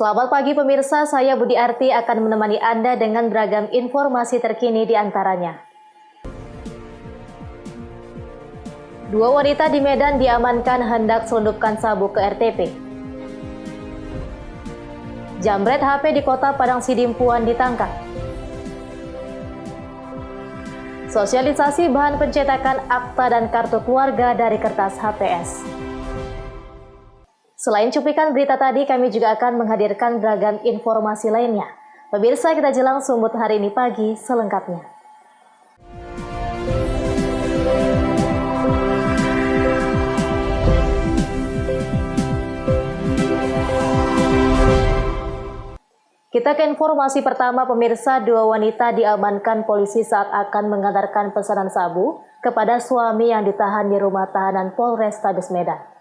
Selamat pagi pemirsa, saya Budi Arti akan menemani Anda dengan beragam informasi terkini di antaranya. Dua wanita di Medan diamankan hendak selundupkan sabu ke RTP. Jambret HP di kota Padang Sidimpuan ditangkap. Sosialisasi bahan pencetakan akta dan kartu keluarga dari kertas HPS. Selain cuplikan berita tadi, kami juga akan menghadirkan beragam informasi lainnya. Pemirsa, kita jelang sumut hari ini pagi selengkapnya. Kita ke informasi pertama, pemirsa. Dua wanita diamankan polisi saat akan mengantarkan pesanan sabu kepada suami yang ditahan di rumah tahanan Polrestabes Medan.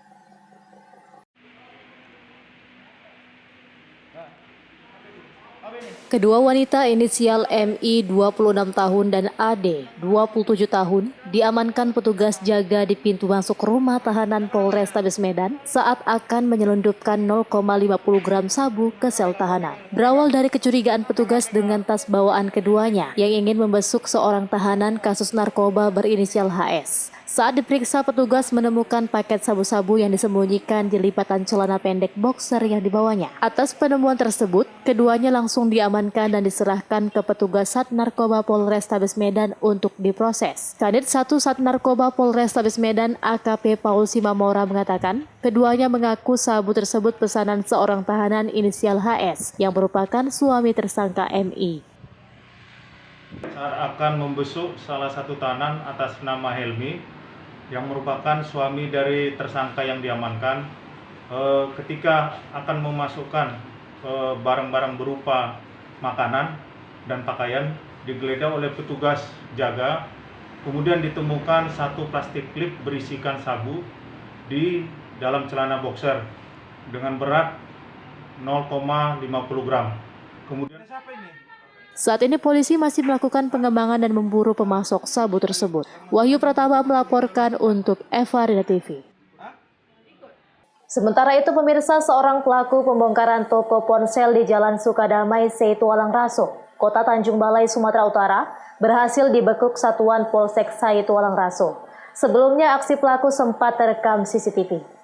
Kedua wanita inisial MI 26 tahun dan AD 27 tahun diamankan petugas jaga di pintu masuk rumah tahanan Polrestabes Medan saat akan menyelundupkan 0,50 gram sabu ke sel tahanan. Berawal dari kecurigaan petugas dengan tas bawaan keduanya yang ingin membesuk seorang tahanan kasus narkoba berinisial HS. Saat diperiksa, petugas menemukan paket sabu-sabu yang disembunyikan di lipatan celana pendek boxer yang dibawanya. Atas penemuan tersebut, keduanya langsung diamankan dan diserahkan ke petugas Sat Narkoba Polrestabes Medan untuk diproses. Kanit 1 Sat Narkoba Polrestabes Medan AKP Paul Simamora mengatakan, keduanya mengaku sabu tersebut pesanan seorang tahanan inisial HS yang merupakan suami tersangka MI. Saat akan membesuk salah satu tahanan atas nama Helmi yang merupakan suami dari tersangka yang diamankan, ketika akan memasukkan barang-barang berupa makanan dan pakaian digeledah oleh petugas jaga, kemudian ditemukan satu plastik klip berisikan sabu di dalam celana boxer dengan berat 0,50 gram. Kemudian saat ini polisi masih melakukan pengembangan dan memburu pemasok sabu tersebut. Wahyu Pratama melaporkan untuk Evarina TV. Sementara itu pemirsa, seorang pelaku pembongkaran toko ponsel di Jalan Sukadamai, Seitualang Raso, Kota Tanjung Balai, Sumatera Utara, berhasil dibekuk Satuan Polsek Seitualang Raso. Sebelumnya aksi pelaku sempat terekam CCTV.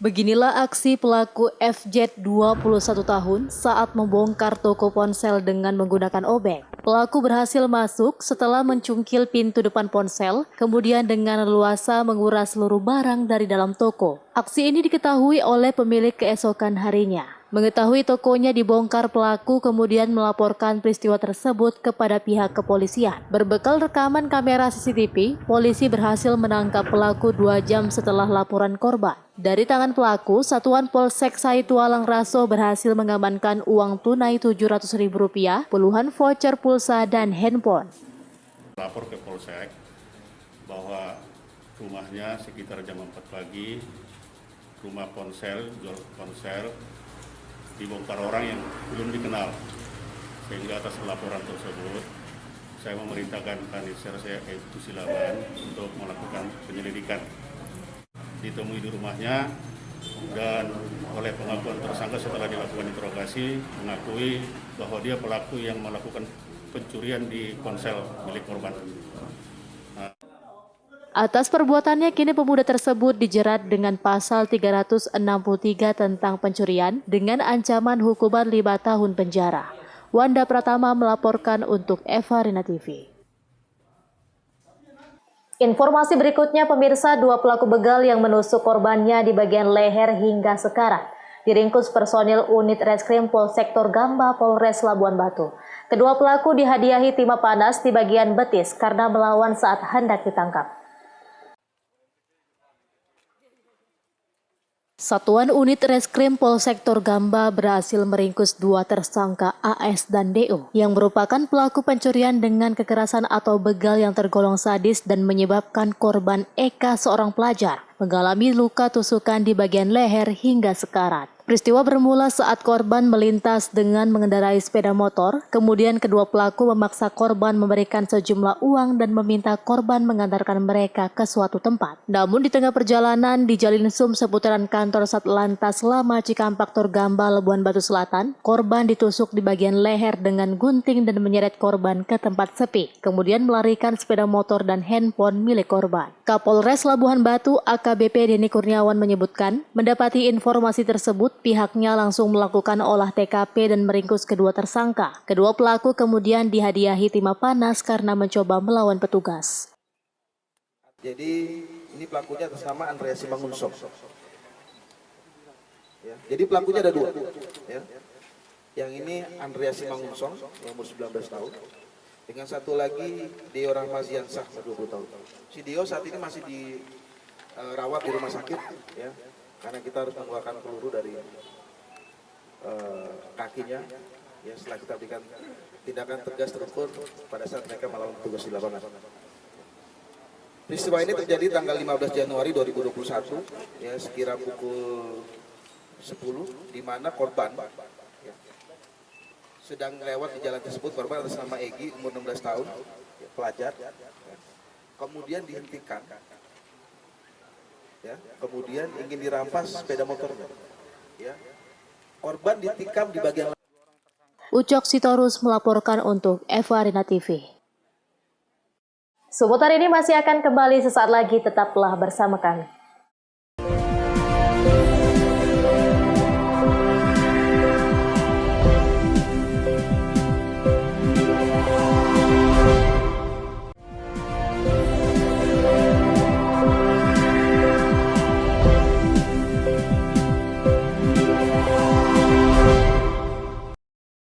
Beginilah aksi pelaku FJ 21 tahun saat membongkar toko ponsel dengan menggunakan obeng. Pelaku berhasil masuk setelah mencungkil pintu depan ponsel, kemudian dengan leluasa menguras seluruh barang dari dalam toko. Aksi ini diketahui oleh pemilik keesokan harinya. Mengetahui tokonya dibongkar, pelaku kemudian melaporkan peristiwa tersebut kepada pihak kepolisian. Berbekal rekaman kamera CCTV, polisi berhasil menangkap pelaku 2 jam setelah laporan korban. Dari tangan pelaku, Satuan Polsek Seitualang Raso berhasil mengamankan uang tunai Rp700.000, puluhan voucher pulsa dan handphone. Lapor ke Polsek bahwa rumahnya sekitar jam 4 pagi, rumah ponsel, jual ponsel, dibongkar orang yang belum dikenal. Sehingga atas laporan tersebut, saya memerintahkan Kanit saya yaitu Silaban untuk melakukan penyelidikan. Ditemui di rumahnya dan oleh pengakuan tersangka setelah dilakukan interogasi mengakui bahwa dia pelaku yang melakukan pencurian di ponsel milik korban. Atas perbuatannya, kini pemuda tersebut dijerat dengan pasal 363 tentang pencurian dengan ancaman hukuman 5 tahun penjara. Wanda Pratama melaporkan untuk Evarina TV. Informasi berikutnya, pemirsa, 2 pelaku begal yang menusuk korbannya di bagian leher hingga sekarang diringkus personil unit reskrim Polsektor Gamba Polres Labuan Batu. Kedua pelaku dihadiahi timah panas di bagian betis karena melawan saat hendak ditangkap. Satuan Unit Reskrim Polsektor Gamba berhasil meringkus 2 tersangka AS dan DO yang merupakan pelaku pencurian dengan kekerasan atau begal yang tergolong sadis dan menyebabkan korban Eka, seorang pelajar, mengalami luka tusukan di bagian leher hingga sekarat. Peristiwa bermula saat korban melintas dengan mengendarai sepeda motor, kemudian kedua pelaku memaksa korban memberikan sejumlah uang dan meminta korban mengantarkan mereka ke suatu tempat. Namun di tengah perjalanan di Jalin Sum seputaran kantor Satlantas Lama Cikampek Turgamba, Labuan Batu Selatan, korban ditusuk di bagian leher dengan gunting dan menyeret korban ke tempat sepi, kemudian melarikan sepeda motor dan handphone milik korban. Kapolres Labuhan Batu AKBP Denny Kurniawan menyebutkan, mendapati informasi tersebut, pihaknya langsung melakukan olah TKP dan meringkus kedua tersangka. Kedua pelaku kemudian dihadiahi timah panas karena mencoba melawan petugas. Jadi ini pelakunya atas nama Andreas Simangunsong. Ya, jadi pelakunya ada dua. Ya. Yang ini Andreas Simangunsong yang umur 19 tahun. Dengan satu lagi Deo Rahmaziansah 20 tahun. Si Deo saat ini masih dirawat di rumah sakit. Ya. Karena kita harus mengeluarkan peluru dari kakinya, ya, setelah kita berikan tindakan tegas terukur pada saat mereka melawan tugas di lapangan. Peristiwa ini terjadi tanggal 15 Januari 2021, ya, sekira pukul 10, di mana korban ya, sedang lewat di jalan tersebut. Korban atas nama Egy, umur 16 tahun, ya, pelajar, ya, kemudian dihentikan. Ya, kemudian ingin dirampas sepeda motornya. Ya. Korban ditikam di bagian. Ucok Sitorus melaporkan untuk Eva Arena TV. Seputar ini masih akan kembali sesaat lagi, tetaplah bersama kami.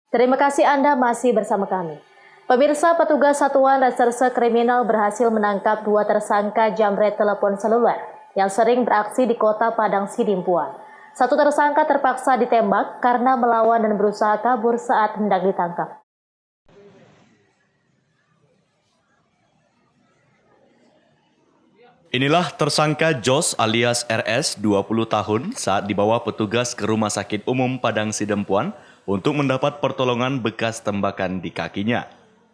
Terima kasih Anda masih bersama kami. Pemirsa, petugas Satuan Reserse Kriminal berhasil menangkap dua tersangka jambret telepon seluler yang sering beraksi di kota Padang Sidimpuan. Satu tersangka terpaksa ditembak karena melawan dan berusaha kabur saat hendak ditangkap. Inilah tersangka Jos alias RS 20 tahun saat dibawa petugas ke Rumah Sakit Umum Padang Sidempuan untuk mendapat pertolongan bekas tembakan di kakinya.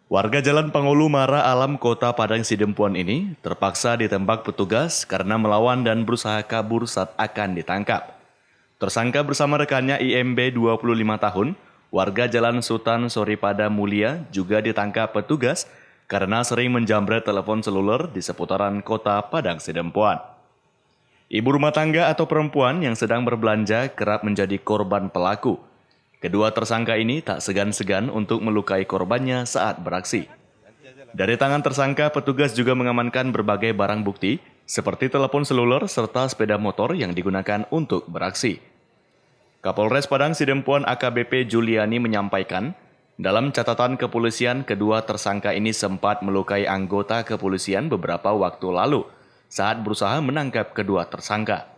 Warga Jalan Pangulu Mara Alam Kota Padang Sidempuan ini terpaksa ditembak petugas karena melawan dan berusaha kabur saat akan ditangkap. Tersangka bersama rekannya IMB 25 tahun, warga Jalan Sultan Soripada Mulia juga ditangkap petugas karena sering menjambret telepon seluler di seputaran kota Padang Sidempuan. Ibu rumah tangga atau perempuan yang sedang berbelanja kerap menjadi korban pelaku. Kedua tersangka ini tak segan-segan untuk melukai korbannya saat beraksi. Dari tangan tersangka, petugas juga mengamankan berbagai barang bukti seperti telepon seluler serta sepeda motor yang digunakan untuk beraksi. Kapolres Padang Sidempuan AKBP Juliani menyampaikan, dalam catatan kepolisian, kedua tersangka ini sempat melukai anggota kepolisian beberapa waktu lalu saat berusaha menangkap kedua tersangka.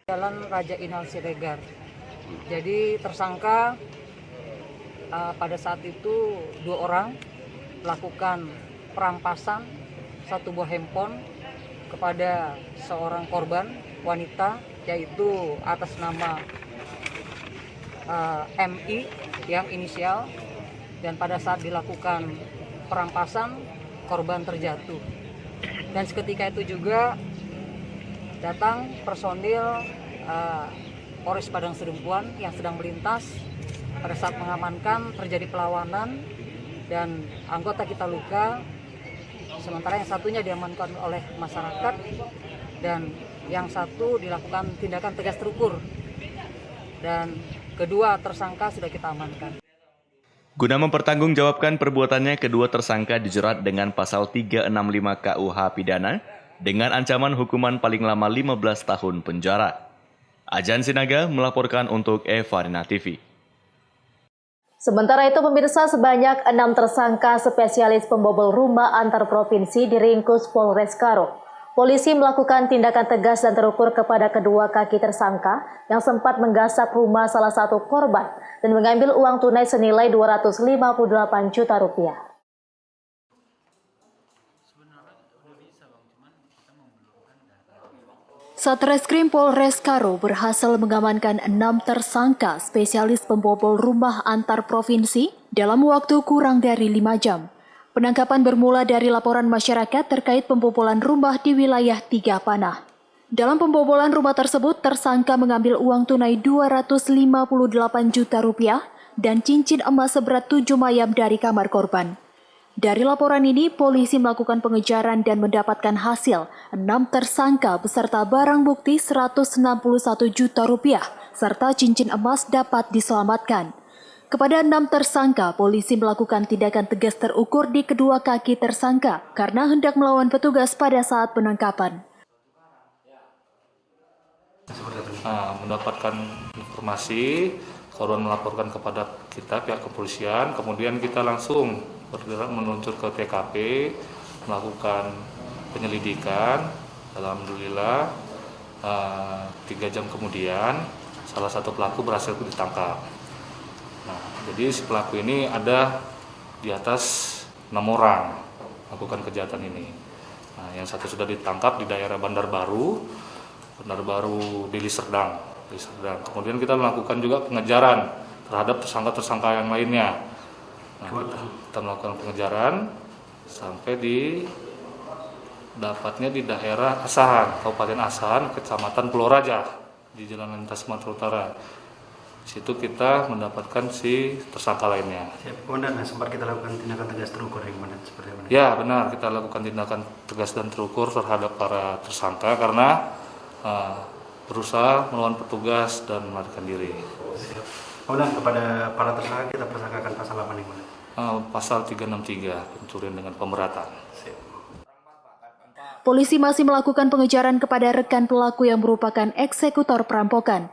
Jalan Raja Inal Siregar. Jadi tersangka pada saat itu dua orang melakukan perampasan satu buah handphone kepada seorang korban wanita, yaitu atas nama MI yang inisial, dan pada saat dilakukan perampasan korban terjatuh. Dan seketika itu juga datang personil Polres Padang Sidempuan yang sedang melintas. Pada saat mengamankan terjadi perlawanan dan anggota kita luka, sementara yang satunya diamankan oleh masyarakat dan yang satu dilakukan tindakan tegas terukur, dan kedua tersangka sudah kita amankan. Guna mempertanggungjawabkan perbuatannya, kedua tersangka dijerat dengan pasal 365 KUH pidana dengan ancaman hukuman paling lama 15 tahun penjara. Ajan Sinaga melaporkan untuk Eva Arena TV. Sementara itu, pemirsa, sebanyak 6 tersangka spesialis pembobol rumah antar provinsi diringkus Polres Karo. Polisi melakukan tindakan tegas dan terukur kepada kedua kaki tersangka yang sempat menggasak rumah salah satu korban dan mengambil uang tunai senilai 258 juta rupiah. Satreskrim Polres Karo berhasil mengamankan 6 tersangka spesialis pembobol rumah antar provinsi dalam waktu kurang dari 5 jam. Penangkapan bermula dari laporan masyarakat terkait pembobolan rumah di wilayah Tiga Panah. Dalam pembobolan rumah tersebut, tersangka mengambil uang tunai 258 juta rupiah dan cincin emas seberat 7 mayam dari kamar korban. Dari laporan ini, polisi melakukan pengejaran dan mendapatkan hasil 6 tersangka beserta barang bukti 161 juta rupiah serta cincin emas dapat diselamatkan. Kepada 6 tersangka, polisi melakukan tindakan tegas terukur di kedua kaki tersangka karena hendak melawan petugas pada saat penangkapan. Mendapatkan informasi, korban melaporkan kepada kita pihak kepolisian, kemudian kita langsung bergerak meluncur ke TKP, melakukan penyelidikan. Alhamdulillah 3 jam kemudian salah satu pelaku berhasil ditangkap. Nah, jadi si pelaku ini ada di atas 6 orang melakukan kejahatan ini. Nah, yang satu sudah ditangkap di daerah Bandar Baru Deli Serdang. Kemudian kita melakukan juga pengejaran terhadap tersangka-tersangka yang lainnya. Nah, kita melakukan pengejaran sampai dapatnya di daerah Asahan, Kabupaten Asahan, Kecamatan Pulau Raja di Jalan Lintas Sumatera Utara. Di situ kita mendapatkan si tersangka lainnya. Komandan, sempat kita lakukan tindakan tegas terukur ya, Komandan, seperti apa? Ya benar, kita lakukan tindakan tegas dan terukur terhadap para tersangka karena berusaha melawan petugas dan melarikan diri. Komandan, kepada para tersangka kita persangkakan pasal apa nih, Komandan? Pasal 363, pencurian dengan pemberatan. Polisi masih melakukan pengejaran kepada rekan pelaku yang merupakan eksekutor perampokan.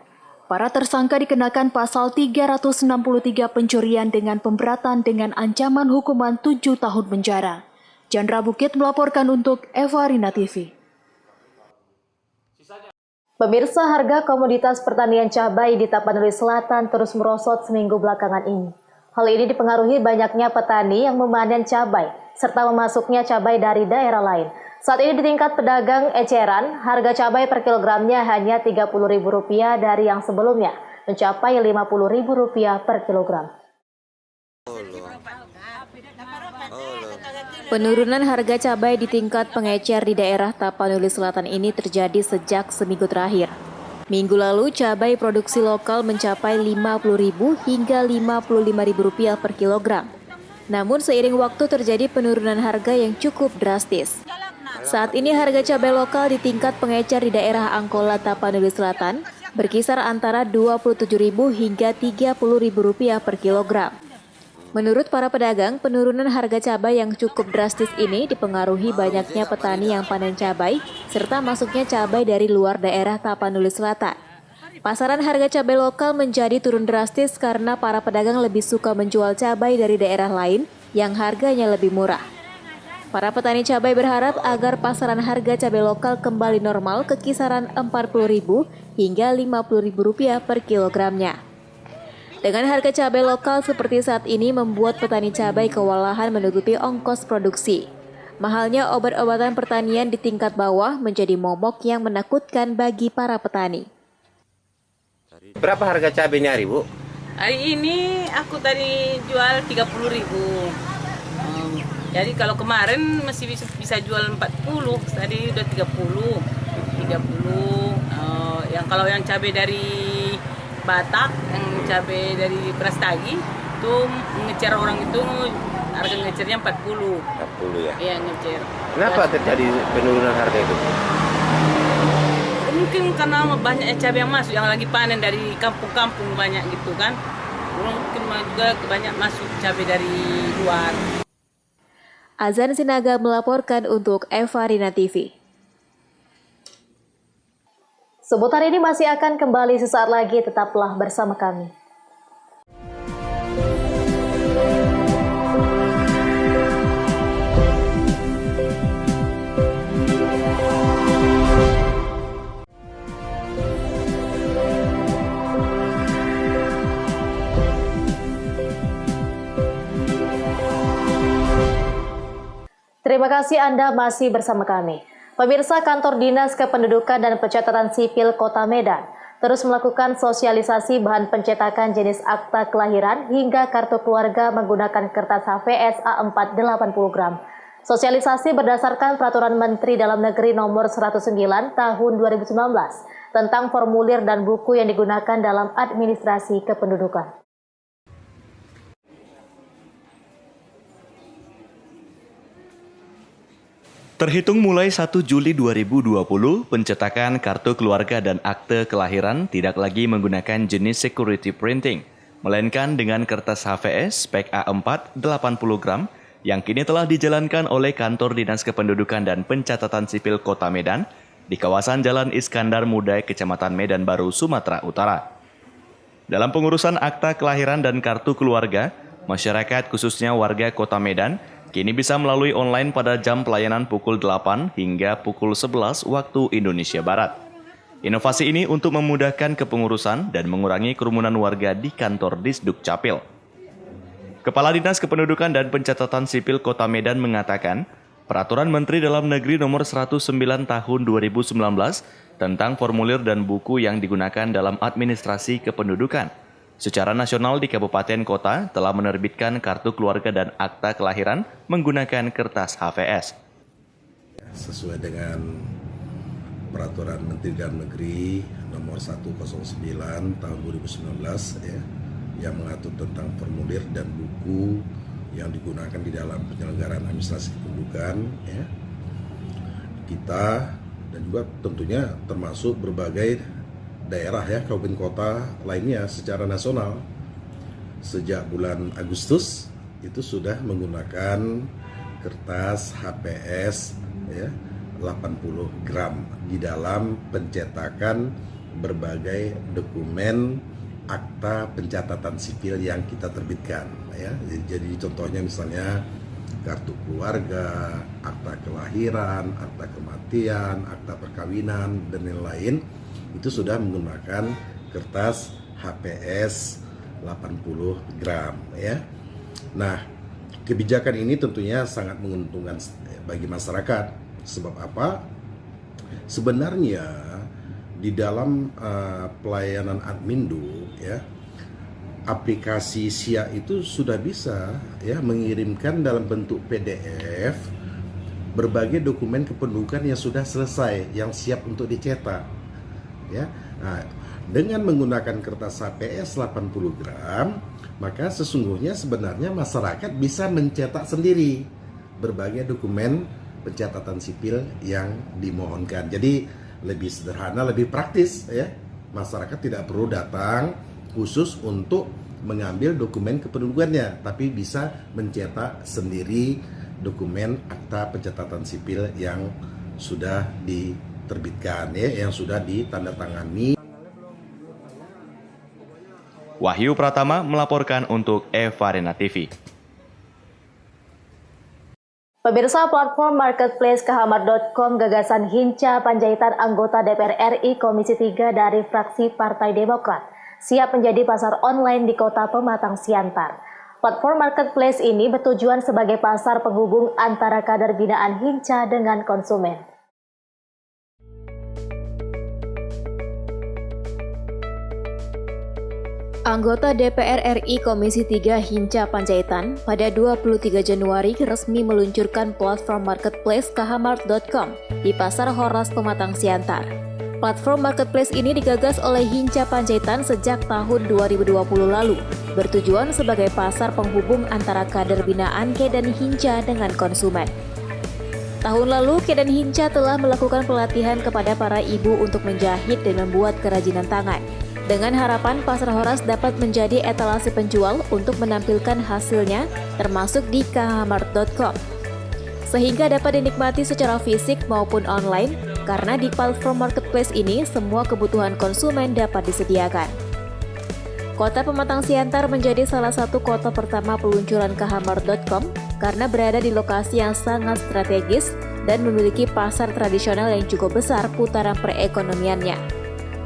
Para tersangka dikenakan pasal 363 pencurian dengan pemberatan dengan ancaman hukuman 7 tahun penjara. Chandra Bukit melaporkan untuk Evarina TV. Pemirsa, harga komoditas pertanian cabai di Tapanuli Selatan terus merosot seminggu belakangan ini. Hal ini dipengaruhi banyaknya petani yang memanen cabai, serta memasuknya cabai dari daerah lain. Saat ini di tingkat pedagang eceran, harga cabai per kilogramnya hanya Rp30.000 dari yang sebelumnya, mencapai Rp50.000 per kilogram. Penurunan harga cabai di tingkat pengecer di daerah Tapanuli Selatan ini terjadi sejak seminggu terakhir. Minggu lalu, cabai produksi lokal mencapai Rp50.000 hingga Rp55.000 per kilogram. Namun seiring waktu terjadi penurunan harga yang cukup drastis. Saat ini harga cabai lokal di tingkat pengecer di daerah Angkola Tapanuli Selatan berkisar antara Rp27.000 hingga Rp30.000 per kilogram. Menurut para pedagang, penurunan harga cabai yang cukup drastis ini dipengaruhi banyaknya petani yang panen cabai serta masuknya cabai dari luar daerah Tapanuli Selatan. Pasaran harga cabai lokal menjadi turun drastis karena para pedagang lebih suka menjual cabai dari daerah lain yang harganya lebih murah. Para petani cabai berharap agar pasaran harga cabai lokal kembali normal ke kisaran Rp40.000 hingga Rp50.000 per kilogramnya. Dengan harga cabai lokal seperti saat ini membuat petani cabai kewalahan menutupi ongkos produksi. Mahalnya obat-obatan pertanian di tingkat bawah menjadi momok yang menakutkan bagi para petani. Berapa harga cabainya hari, Bu? Hari ini aku tadi jual Rp30.000. Jadi kalau kemarin masih bisa jual 40, tadi udah 30. Yang kalau yang cabai dari Batak, yang cabai dari Prastagi itu ngecer orang itu harga ngecernya 40. 40 ya. Iya, ngecer. Kenapa terjadi penurunan harga itu? Mungkin karena banyak cabai yang masuk, yang lagi panen dari kampung-kampung banyak gitu kan. Mungkin juga banyak masuk cabai dari luar. Azan Sinaga melaporkan untuk Evarina TV. Seputar ini masih akan kembali sesaat lagi, tetaplah bersama kami. Terima kasih Anda masih bersama kami. Pemirsa, Kantor Dinas Kependudukan dan Pencatatan Sipil Kota Medan terus melakukan sosialisasi bahan pencetakan jenis akta kelahiran hingga kartu keluarga menggunakan kertas HVS A4 80 gram. Sosialisasi berdasarkan Peraturan Menteri Dalam Negeri Nomor 109 Tahun 2019 tentang formulir dan buku yang digunakan dalam administrasi kependudukan. Terhitung mulai 1 Juli 2020, pencetakan kartu keluarga dan akte kelahiran tidak lagi menggunakan jenis security printing, melainkan dengan kertas HVS spek A4 80 gram yang kini telah dijalankan oleh Kantor Dinas Kependudukan dan Pencatatan Sipil Kota Medan di kawasan Jalan Iskandar Muda, Kecamatan Medan Baru, Sumatera Utara. Dalam pengurusan akta kelahiran dan kartu keluarga, masyarakat khususnya warga Kota Medan kini bisa melalui online pada jam pelayanan pukul 8 hingga pukul 11 waktu Indonesia Barat. Inovasi ini untuk memudahkan kepengurusan dan mengurangi kerumunan warga di kantor Disduk Capil. Kepala Dinas Kependudukan dan Pencatatan Sipil Kota Medan mengatakan, Peraturan Menteri Dalam Negeri Nomor 109 Tahun 2019 tentang formulir dan buku yang digunakan dalam administrasi kependudukan secara nasional di kabupaten kota telah menerbitkan kartu keluarga dan akta kelahiran menggunakan kertas HVS. Sesuai dengan Peraturan Menteri Dalam Negeri Nomor 109 Tahun 2019 yang mengatur tentang formulir dan buku yang digunakan di dalam penyelenggaraan administrasi kependudukan, kita dan juga tentunya termasuk berbagai daerah kabupaten kota lainnya secara nasional sejak bulan Agustus itu sudah menggunakan kertas HVS 80 gram di dalam pencetakan berbagai dokumen akta pencatatan sipil yang kita terbitkan Jadi contohnya misalnya kartu keluarga, akta kelahiran, akta kematian, akta perkawinan dan lain-lain itu sudah menggunakan kertas HVS 80 gram Nah, kebijakan ini tentunya sangat menguntungkan bagi masyarakat. Sebab apa? Sebenarnya di dalam pelayanan Admindu aplikasi SIA itu sudah bisa mengirimkan dalam bentuk PDF berbagai dokumen kependudukan yang sudah selesai, yang siap untuk dicetak. Nah, dengan menggunakan kertas HVS 80 gram, maka sesungguhnya sebenarnya masyarakat bisa mencetak sendiri berbagai dokumen pencatatan sipil yang dimohonkan. Jadi lebih sederhana, lebih praktis Masyarakat tidak perlu datang khusus untuk mengambil dokumen kependudukannya, tapi bisa mencetak sendiri dokumen akta pencatatan sipil yang sudah diterbitkan yang sudah ditandatangani. Wahyu Pratama melaporkan untuk Evarena TV. Pemirsa, platform marketplace Kahamar.com gagasan Hinca Panjaitan anggota DPR RI Komisi 3 dari fraksi Partai Demokrat siap menjadi pasar online di Kota Pematang Siantar. Platform marketplace ini bertujuan sebagai pasar penghubung antara kader binaan Hinca dengan konsumen. Anggota DPR RI Komisi 3 Hinca Panjaitan pada 23 Januari resmi meluncurkan platform marketplace Kahamar.com di Pasar Horas Pematang Siantar. Platform marketplace ini digagas oleh Hinca Panjaitan sejak tahun 2020 lalu, bertujuan sebagai pasar penghubung antara kader binaan Kedan Hinca dengan konsumen. Tahun lalu, Kedan Hinca telah melakukan pelatihan kepada para ibu untuk menjahit dan membuat kerajinan tangan, dengan harapan Pasar Horas dapat menjadi etalase penjual untuk menampilkan hasilnya, termasuk di kahamar.com, sehingga dapat dinikmati secara fisik maupun online, karena di platform marketplace ini semua kebutuhan konsumen dapat disediakan. Kota Pematang Siantar menjadi salah satu kota pertama peluncuran kahamar.com karena berada di lokasi yang sangat strategis dan memiliki pasar tradisional yang cukup besar putaran perekonomiannya.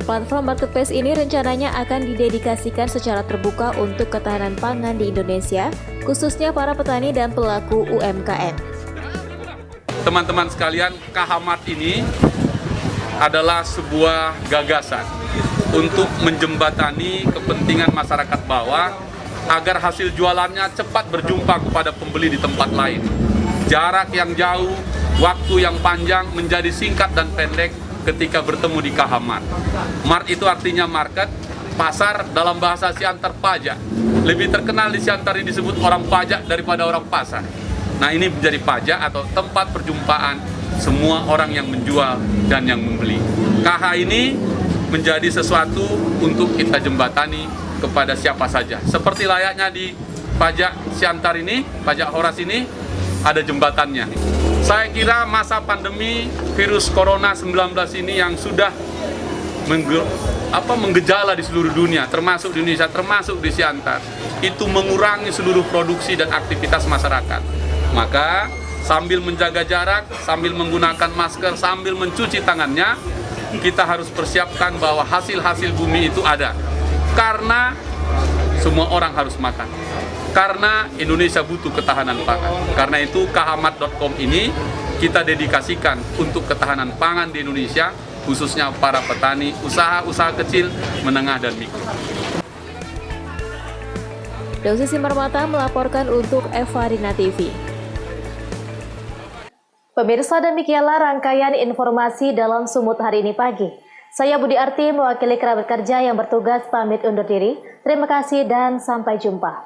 Platform marketplace ini rencananya akan didedikasikan secara terbuka untuk ketahanan pangan di Indonesia, khususnya para petani dan pelaku UMKM. teman-teman sekalian, Kahamat ini adalah sebuah gagasan untuk menjembatani kepentingan masyarakat bawah agar hasil jualannya cepat berjumpa kepada pembeli di tempat lain. Jarak yang jauh, waktu yang panjang menjadi singkat dan pendek ketika bertemu di Kahamat. Mart itu artinya market, pasar dalam bahasa Siantar pajak. Lebih terkenal di Siantar ini disebut orang pajak daripada orang pasar. Nah, ini menjadi pajak atau tempat perjumpaan semua orang yang menjual dan yang membeli. KH ini menjadi sesuatu untuk kita jembatani kepada siapa saja. Seperti layaknya di pajak Siantar ini, pajak Horas ini, ada jembatannya. Saya kira masa pandemi virus Corona 19 ini yang sudah menggejala di seluruh dunia, termasuk di Indonesia, termasuk di Siantar, itu mengurangi seluruh produksi dan aktivitas masyarakat. Maka sambil menjaga jarak, sambil menggunakan masker, sambil mencuci tangannya, kita harus persiapkan bahwa hasil-hasil bumi itu ada. Karena semua orang harus makan. Karena Indonesia butuh ketahanan pangan. Karena itu kahamat.com ini kita dedikasikan untuk ketahanan pangan di Indonesia, khususnya para petani, usaha-usaha kecil, menengah, dan mikro. Dosis Simarmata melaporkan untuk Evarina TV. Pemirsa, demikianlah rangkaian informasi dalam Sumut hari ini pagi. Saya Budi Arti mewakili kerabat kerja yang bertugas pamit undur diri. Terima kasih dan sampai jumpa.